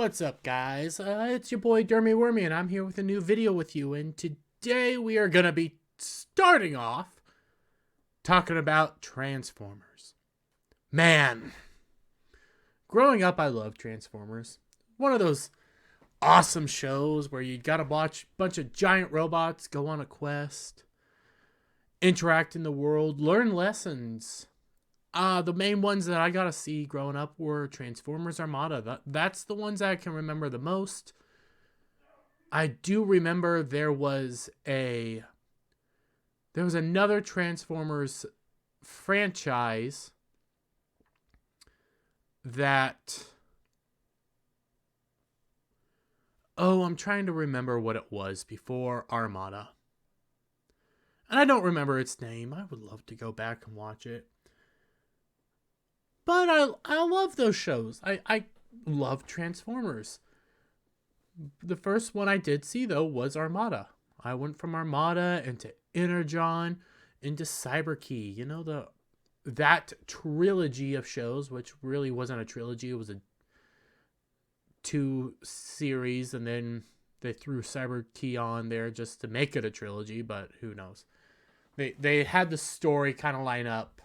What's up, guys? It's your boy Dermy Wormy, and I'm here with a new video with you. And today we are gonna be starting off talking about Transformers. Man, growing up, I loved Transformers. One of those awesome shows where you gotta watch a bunch of giant robots go on a quest, interact in the world, learn lessons. The main ones that I got to see growing up were Transformers Armada. That's the ones I can remember the most. I do remember there was another Transformers franchise that, I'm trying to remember what it was before Armada. And I don't remember its name. I would love to go back and watch it. But I love those shows. I love Transformers. The first one I did see, though, was Armada. I went from Armada into Energon into Cyberkey. You know, that trilogy of shows, which really wasn't a trilogy. It was a 2 series, and then they threw Cyberkey on there just to make it a trilogy, but who knows. They had the story kind of line up,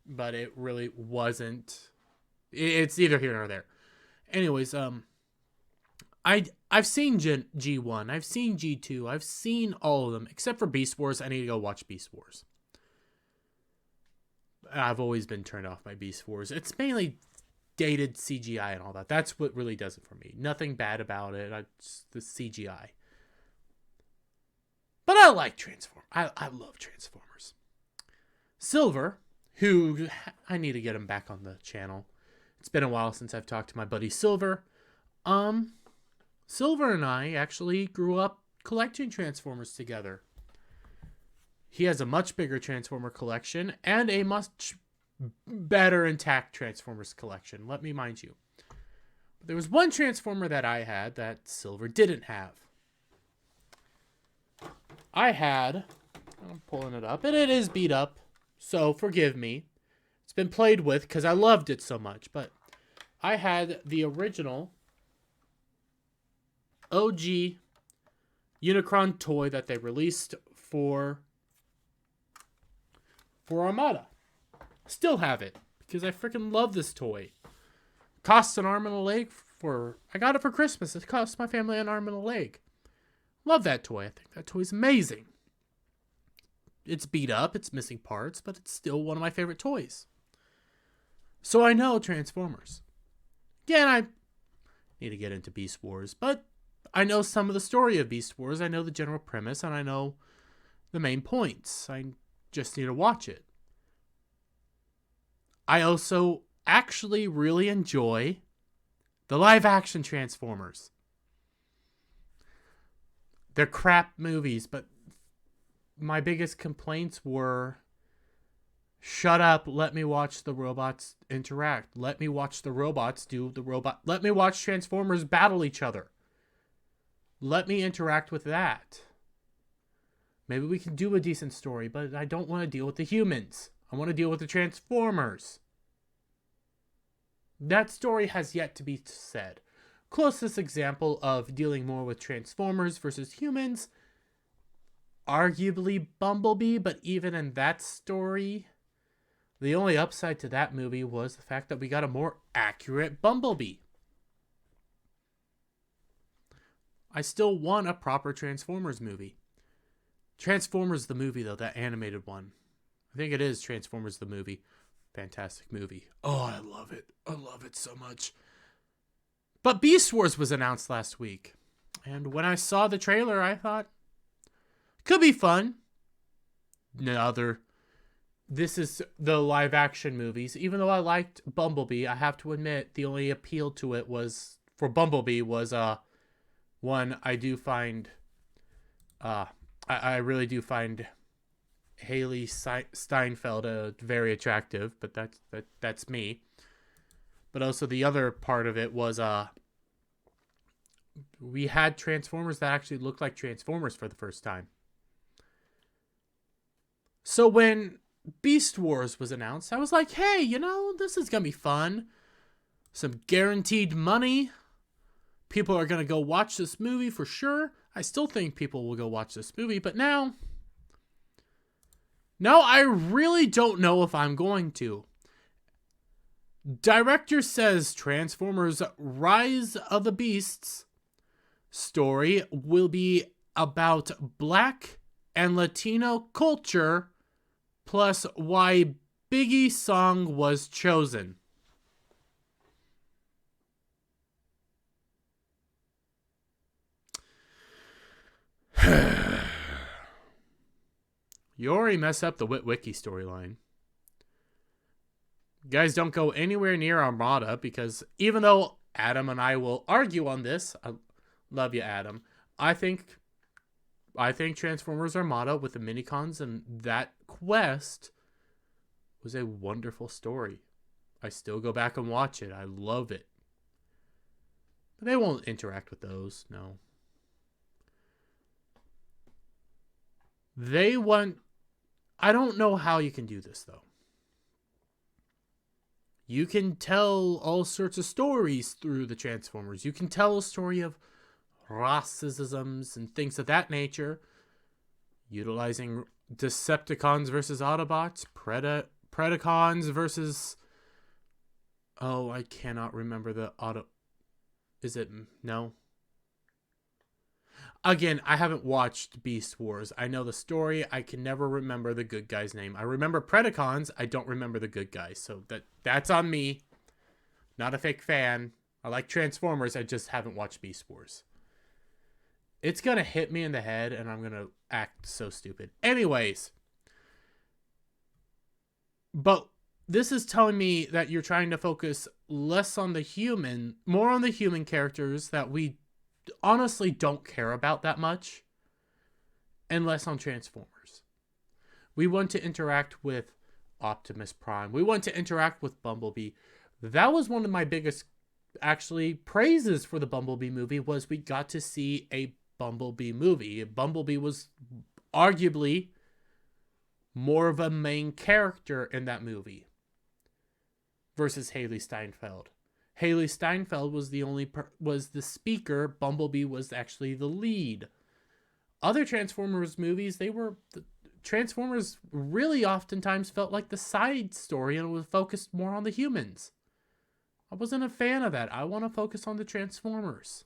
but it really wasn't. It's either here or there. Anyways, I've seen G1, I've seen G2, I've seen all of them except for Beast Wars. I need to go watch Beast Wars. I've always been turned off by Beast Wars. It's mainly dated CGI and all that. That's what really does it for me. Nothing bad about it. It's the CGI. But I like Transformers. I love Transformers. Silver, who I need to get him back on the channel. It's been a while since I've talked to my buddy Silver. Silver and I actually grew up collecting Transformers together. He has a much bigger Transformer collection and a much better intact Transformers collection, let me mind you. But there was one Transformer that I had that Silver didn't have. I'm pulling it up, and it is beat up. So, forgive me. It's been played with because I loved it so much. But I had the original OG Unicron toy that they released for Armada. Still have it because I freaking love this toy. Costs an arm and a leg I got it for Christmas. It cost my family an arm and a leg. Love that toy. I think that toy's amazing. It's beat up, it's missing parts, but it's still one of my favorite toys. So I know Transformers. Again, I need to get into Beast Wars, but I know some of the story of Beast Wars. I know the general premise, and I know the main points. I just need to watch it. I also actually really enjoy the live-action Transformers. They're crap movies, but my biggest complaints were, shut up, let me watch the robots interact. Let me watch the robots do the robot. Let me watch Transformers battle each other. Let me interact with that. Maybe we can do a decent story, but I don't want to deal with the humans. I want to deal with the Transformers. That story has yet to be said. Closest example of dealing more with Transformers versus humans, arguably Bumblebee, but even in that story, the only upside to that movie was the fact that we got a more accurate Bumblebee. I still want a proper Transformers movie. Transformers the movie, though, that animated one. I think it is Transformers the movie. Fantastic movie. Oh, I love it. I love it so much. But Beast Wars was announced last week. And when I saw the trailer, I thought, could be fun. This is the live action movies. Even though I liked Bumblebee, I have to admit the only appeal to it was, for Bumblebee, was one I do find, I really do find Haley Steinfeld very attractive, but that's me. But also the other part of it was we had Transformers that actually looked like Transformers for the first time. So when Beast Wars was announced, I was like, hey, this is going to be fun. Some guaranteed money. People are going to go watch this movie for sure. I still think people will go watch this movie, but now I really don't know if I'm going to. Director says Transformers Rise of the Beasts story will be about Black and Latino culture, plus why Biggie's song was chosen. You already messed up the Witwicky storyline. Guys, don't go anywhere near Armada, because even though Adam and I will argue on this, I love you, Adam, I think Transformers Armada with the minicons and that quest was a wonderful story. I still go back and watch it. I love it. But they won't interact with those, no. They want... I don't know how you can do this, though. You can tell all sorts of stories through the Transformers. You can tell a story of racisms and things of that nature, utilizing Decepticons versus Autobots, Predacons versus... Oh, I cannot remember the Auto... Is it... No? Again, I haven't watched Beast Wars. I know the story. I can never remember the good guy's name. I remember Predacons. I don't remember the good guys. So that's on me. Not a fake fan. I like Transformers. I just haven't watched Beast Wars. It's going to hit me in the head, and I'm going to act so stupid. Anyways. But this is telling me that you're trying to focus less on the human, more on the human characters that we honestly don't care about that much, and less on Transformers. We want to interact with Optimus Prime. We want to interact with Bumblebee. That was one of my biggest, actually, praises for the Bumblebee movie, was we got to see a Bumblebee movie. Bumblebee was arguably more of a main character in that movie versus Haley Steinfeld. Haley Steinfeld was was the speaker. Bumblebee was actually the lead. Other Transformers movies, Transformers really oftentimes felt like the side story and was focused more on the humans. I wasn't a fan of that. I want to focus on the Transformers.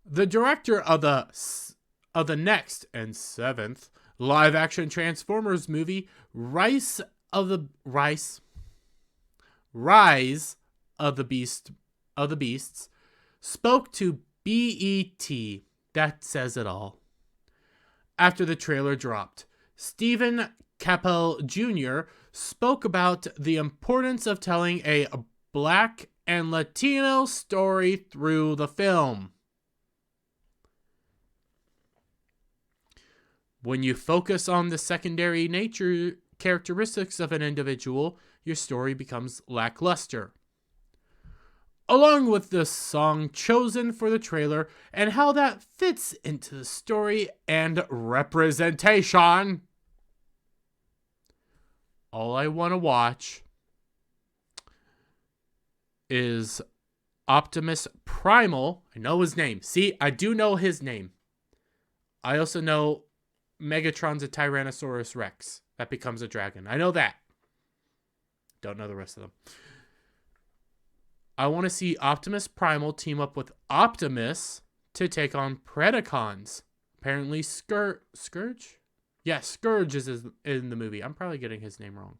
The director of the next and 7th live-action Transformers movie, Rise of the Beasts, spoke to BET. That says it all. After the trailer dropped, Stephen Cappell Jr. spoke about the importance of telling a Black and Latino story through the film. When you focus on the secondary nature characteristics of an individual, your story becomes lackluster. Along with the song chosen for the trailer and how that fits into the story and representation, all I want to watch is Optimus Primal. I know his name. See, I do know his name. I also know Megatron's a Tyrannosaurus Rex that becomes a dragon. I know that. Don't know the rest of them. I want to see Optimus Primal team up with Optimus to take on Predacons. Apparently Scourge? Yeah, Scourge is in the movie. I'm probably getting his name wrong.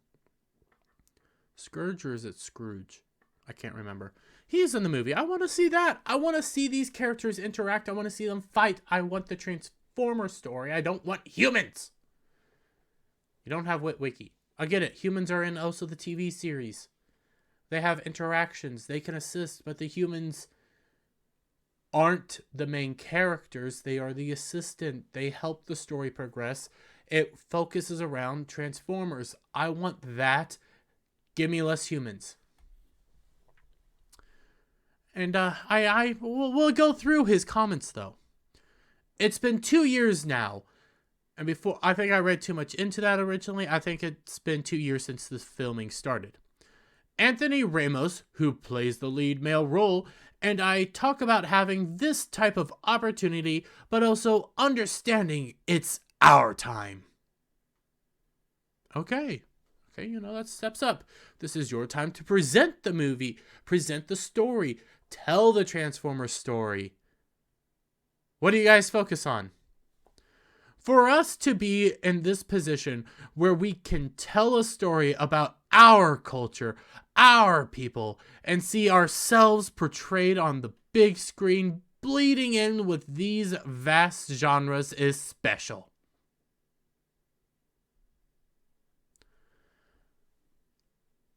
Scourge, or is it Scrooge? I can't remember. He's in the movie. I want to see that. I want to see these characters interact. I want to see them fight. I want the Transformer story. I don't want humans. You don't have Witwicky. I get it. Humans are in also the TV series. They have interactions. They can assist, but the humans aren't the main characters. They are the assistant. They help the story progress. It focuses around Transformers. I want that. Give me less humans. And we'll go through his comments, though. It's been 2 years now. And before, I think I read too much into that originally. I think it's been 2 years since the filming started. Anthony Ramos, who plays the lead male role, and I talk about having this type of opportunity, but also understanding it's our time. Okay, that steps up. This is your time to present the movie, present the story, tell the Transformers story. What do you guys focus on? For us to be in this position where we can tell a story about our culture, our people, and see ourselves portrayed on the big screen bleeding in with these vast genres is special.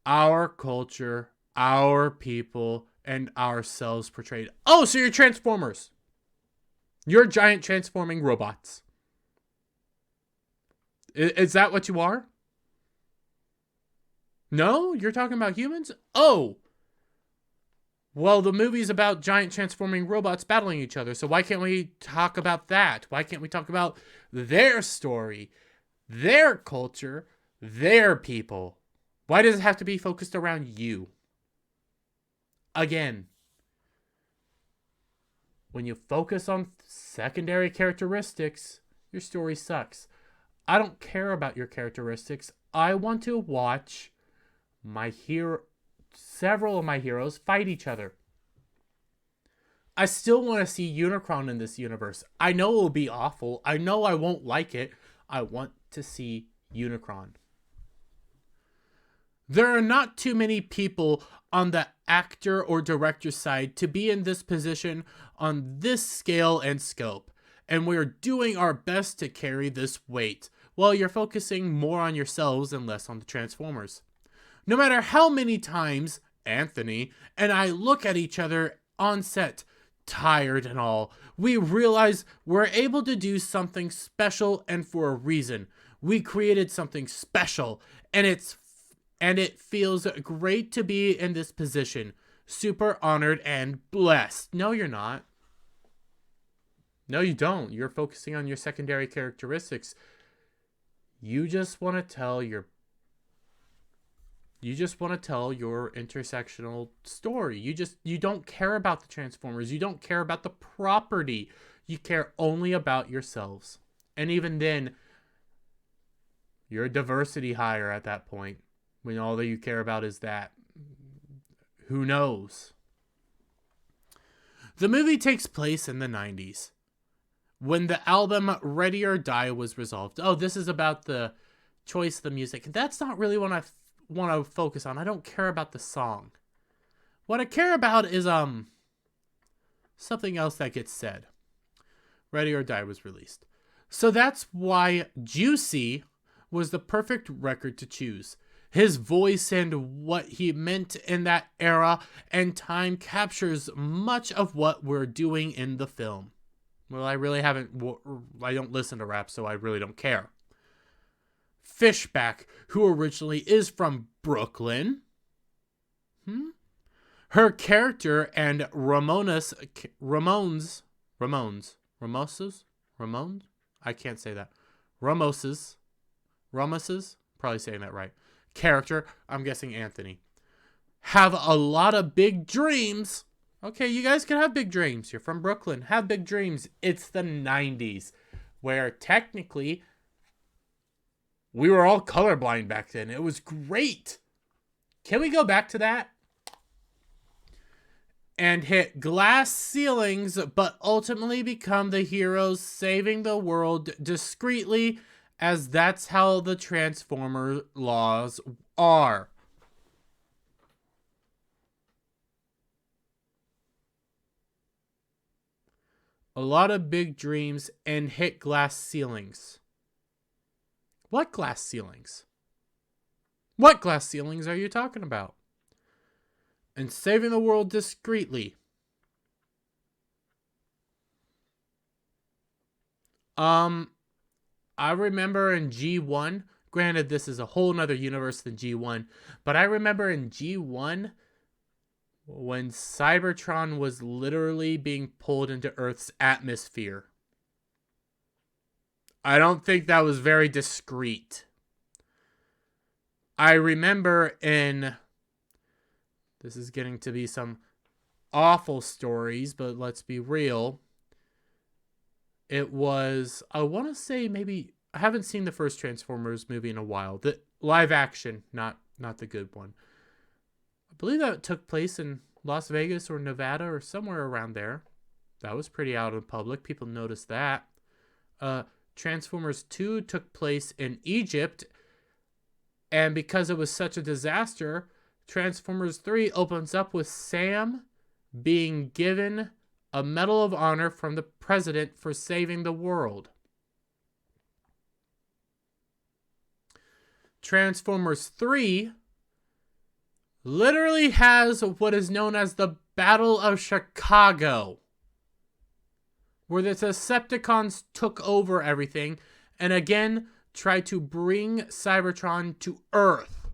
Our culture, our people, and ourselves portrayed. Oh, so you're Transformers. You're giant transforming robots. Is that what you are? No? You're talking about humans? Oh! Well, the movie's about giant transforming robots battling each other, so why can't we talk about that? Why can't we talk about their story, their culture, their people? Why does it have to be focused around you? Again, when you focus on secondary characteristics, your story sucks. I don't care about your characteristics. I want to watch several of my heroes fight each other. I still want to see Unicron in this universe. I know it will be awful. I know I won't like it. I want to see Unicron. There are not too many people on the actor or director side to be in this position on this scale and scope, and we're doing our best to carry this weight, while you're focusing more on yourselves and less on the Transformers. No matter how many times Anthony and I look at each other on set, tired and all, we realize we're able to do something special and for a reason. We created something special, and it feels great to be in this position. Super honored and blessed. No, you're not. No, you don't. You're focusing on your secondary characteristics. You just want to tell your intersectional story. You don't care about the Transformers. You don't care about the property. You care only about yourselves. And even then, you're a diversity hire at that point, when all that you care about is that. Who knows? The movie takes place in the 90s, when the album Ready or Die was resolved. Oh, this is about the choice of the music. That's not really what I want to focus on. I don't care about the song. What I care about is something else that gets said. Ready or Die was released. So that's why Juicy was the perfect record to choose. His voice and what he meant in that era and time captures much of what we're doing in the film. Well, I don't listen to rap, so I really don't care. Fishback, who originally is from Brooklyn. Her character and Ramones, I can't say that. Ramoses, probably saying that right. Character, I'm guessing Anthony, have a lot of big dreams. Okay, you guys can have big dreams. You're from Brooklyn. Have big dreams. It's the 90s, where technically we were all colorblind back then. It was great. Can we go back to that? And hit glass ceilings, but ultimately become the heroes saving the world discreetly, as that's how the Transformer laws are. A lot of big dreams and hit glass ceilings. What glass ceilings? What glass ceilings are you talking about? And saving the world discreetly. I remember in G1, granted this is a whole nother universe than G1, but I remember in G1 when Cybertron was literally being pulled into Earth's atmosphere. I don't think that was very discreet. I remember in This is getting to be some awful stories, but let's be real. It was, I want to say maybe, I haven't seen the first Transformers movie in a while. The live action, not the good one. I believe that took place in Las Vegas or Nevada or somewhere around there. That was pretty out in public. People noticed that. Transformers 2 took place in Egypt. And because it was such a disaster, Transformers 3 opens up with Sam being given a Medal of Honor from the president for saving the world. Transformers 3 literally has what is known as the Battle of Chicago, where the Decepticons took over everything and again tried to bring Cybertron to Earth.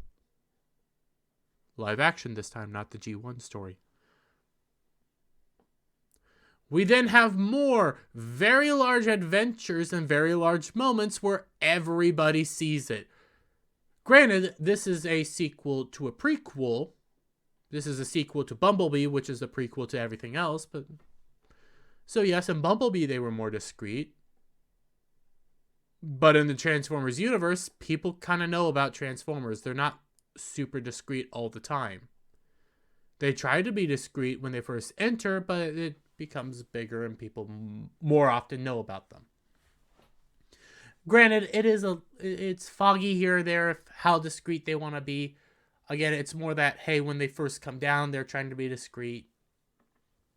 Live action this time, not the G1 story. We then have more very large adventures and very large moments where everybody sees it. Granted, this is a sequel to a prequel. This is a sequel to Bumblebee, which is a prequel to everything else. But so yes, in Bumblebee they were more discreet. But in the Transformers universe, people kind of know about Transformers. They're not super discreet all the time. They try to be discreet when they first enter, but it becomes bigger and people more often know about them. Granted, it's foggy here or there of how discreet they want to be. Again, it's more that, hey, when they first come down, they're trying to be discreet.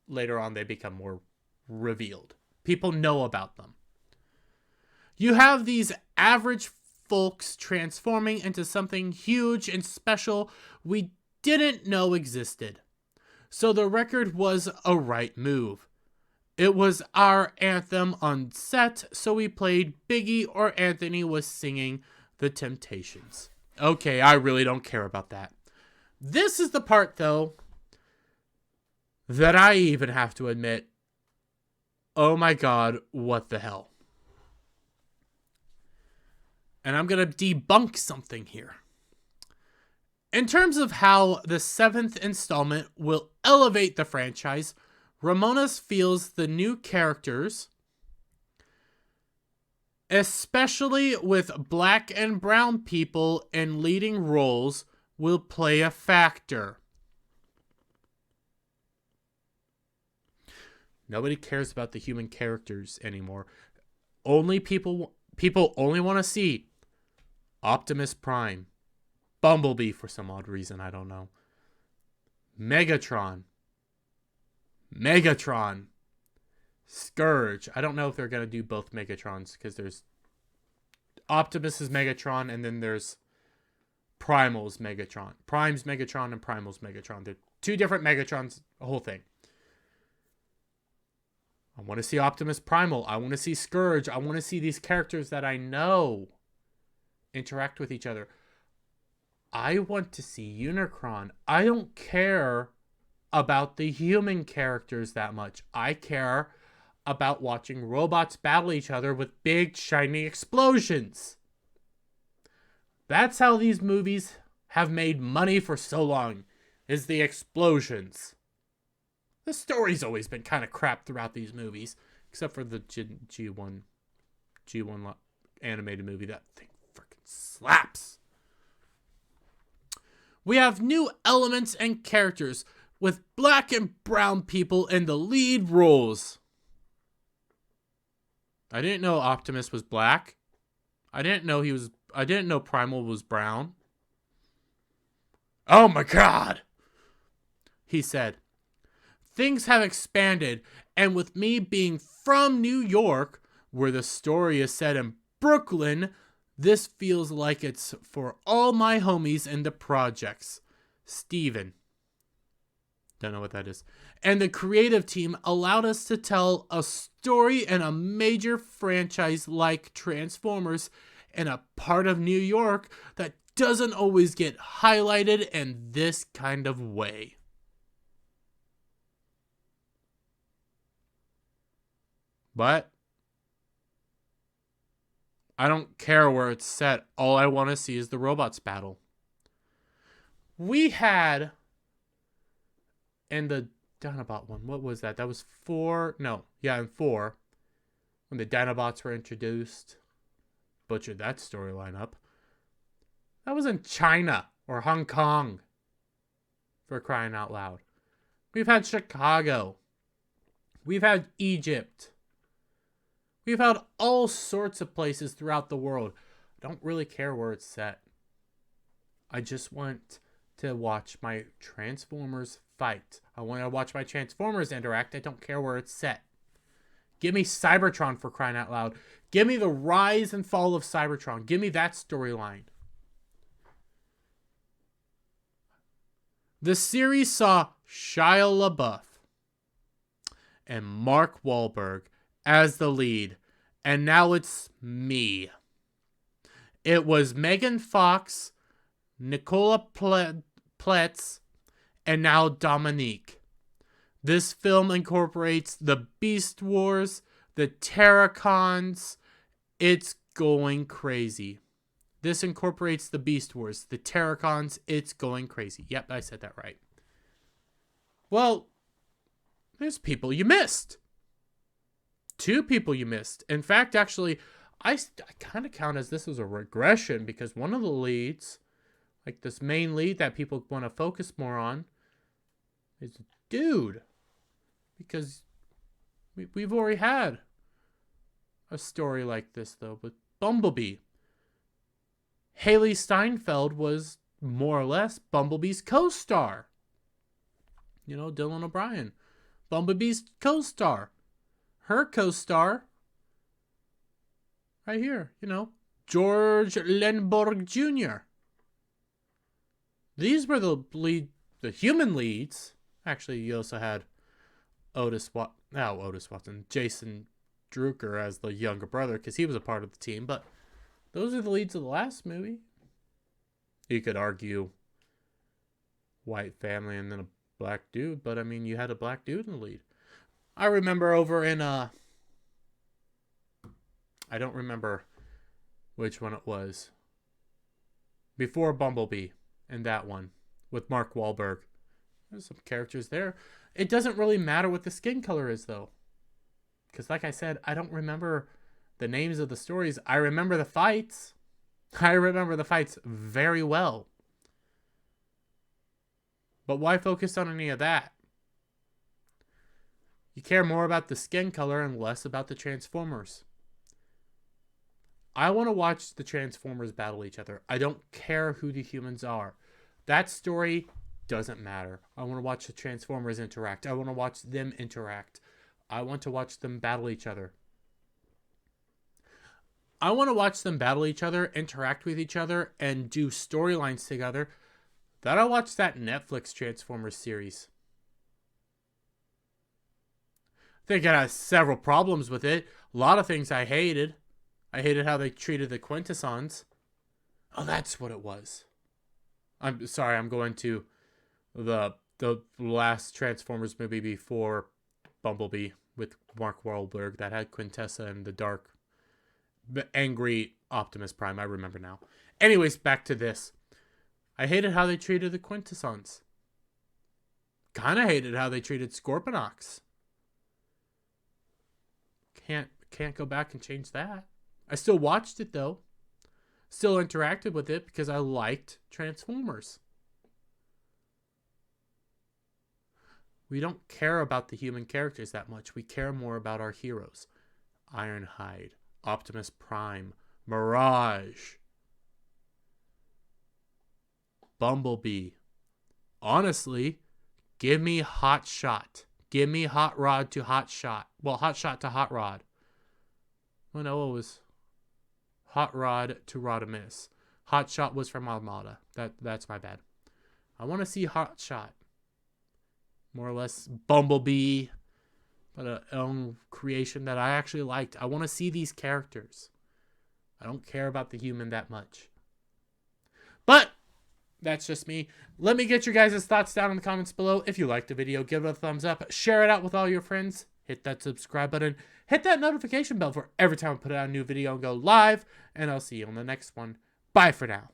Later on, they become more revealed. People know about them. You have these average folks transforming into something huge and special we didn't know existed. So the record was a right move. It was our anthem on set, so we played Biggie or Anthony was singing The Temptations. Okay, I really don't care about that. This is the part, though, that I even have to admit, oh my god, what the hell? And I'm going to debunk something here. In terms of how the 7th installment will elevate the franchise, Ramones feels the new characters, especially with black and brown people in leading roles, will play a factor. Nobody cares about the human characters anymore. People only want to see Optimus Prime, Bumblebee for some odd reason, I don't know, Megatron, Scourge. I don't know if they're going to do both Megatrons, because there's Optimus's Megatron and then there's Primal's Megatron. Prime's Megatron and Primal's Megatron. They're two different Megatrons, the whole thing. I want to see Optimus Primal. I want to see Scourge. I want to see these characters that I know interact with each other. I want to see Unicron. I don't care about the human characters that much. I care about watching robots battle each other with big shiny explosions. That's how these movies have made money for so long, is the explosions. The story's always been kind of crap throughout these movies, except for the G1 animated movie. That thing freaking slaps. We have new elements and characters with black and brown people in the lead roles. I didn't know Optimus was black. I didn't know Primal was brown. Oh my god, he said. Things have expanded, and with me being from New York, where the story is set in Brooklyn, this feels like it's for all my homies in the projects. Steven. Don't know what that is. And the creative team allowed us to tell a story in a major franchise like Transformers in a part of New York that doesn't always get highlighted in this kind of way. But I don't care where it's set. All I want to see is the robots battle. We had And the Dinobot one, what was that? That was 4. No, yeah, in 4. When the Dinobots were introduced. Butchered that storyline up. That was in China or Hong Kong. For crying out loud. We've had Chicago. We've had Egypt. We've had all sorts of places throughout the world. I don't really care where it's set. I just want to watch my Transformers fight. I want to watch my Transformers interact. I don't care where it's set. Give me Cybertron, for crying out loud. Give me the rise and fall of Cybertron. Give me that storyline. The series saw Shia LaBeouf and Mark Wahlberg as the lead, and now it's me. It was Megan Fox, Nicola Pletz, and now Dominique. This film incorporates the Beast Wars, the Terracons. It's going crazy. This incorporates the Beast Wars, the Terracons. It's going crazy. Yep, I said that right. Well, there's people you missed. 2 people you missed. In fact, actually, I kind of count as this as a regression because one of the leads, like this main lead that people want to focus more on, is a dude. Because we've already had a story like this, though, with Bumblebee. Haley Steinfeld was more or less Bumblebee's co-star. You know, Dylan O'Brien. Bumblebee's co-star. Her co-star, right here, you know, George Lindbergh Jr. These were the human leads. Actually, you also had Otis Watson, Jason Drucker as the younger brother, because he was a part of the team, but those are the leads of the last movie. You could argue white family and then a black dude, but I mean, you had a black dude in the lead. I remember over in, I don't remember which one it was. Before Bumblebee and that one with Mark Wahlberg. There's some characters there. It doesn't really matter what the skin color is, though. Because like I said, I don't remember the names of the stories. I remember the fights. I remember the fights very well. But why focus on any of that? You care more about the skin color and less about the Transformers. I want to watch the Transformers battle each other. I don't care who the humans are. That story doesn't matter. I want to watch the Transformers interact. I want to watch them interact. I want to watch them battle each other. I want to watch them battle each other, interact with each other, and do storylines together. Then I watch that Netflix Transformers series. I think it has several problems with it. A lot of things I hated. I hated how they treated the Quintessons. Oh, that's what it was. I'm sorry, I'm going to the last Transformers movie before Bumblebee with Mark Wahlberg that had Quintessa and the dark, angry Optimus Prime. I remember now. Anyways, back to this. I hated how they treated the Quintessons. Kind of hated how they treated Scorponok. Can't go back and change that. I still watched it, though. Still interacted with it because I liked Transformers. We don't care about the human characters that much. We care more about our heroes. Ironhide, Optimus Prime, Mirage, Bumblebee. Honestly, give me Hot Shot. Give me Hot Rod to Hot Shot. Well, Hot Shot to Hot Rod. Oh no, it was Hot Rod to Rodimus. Hot Shot was from Armada. That's my bad. I want to see Hot Shot. More or less Bumblebee, but a own creation that I actually liked. I want to see these characters. I don't care about the human that much. But that's just me. Let me get your guys' thoughts down in the comments below. If you liked the video, give it a thumbs up. Share it out with all your friends. Hit that subscribe button. Hit that notification bell for every time I put out a new video and go live. And I'll see you on the next one. Bye for now.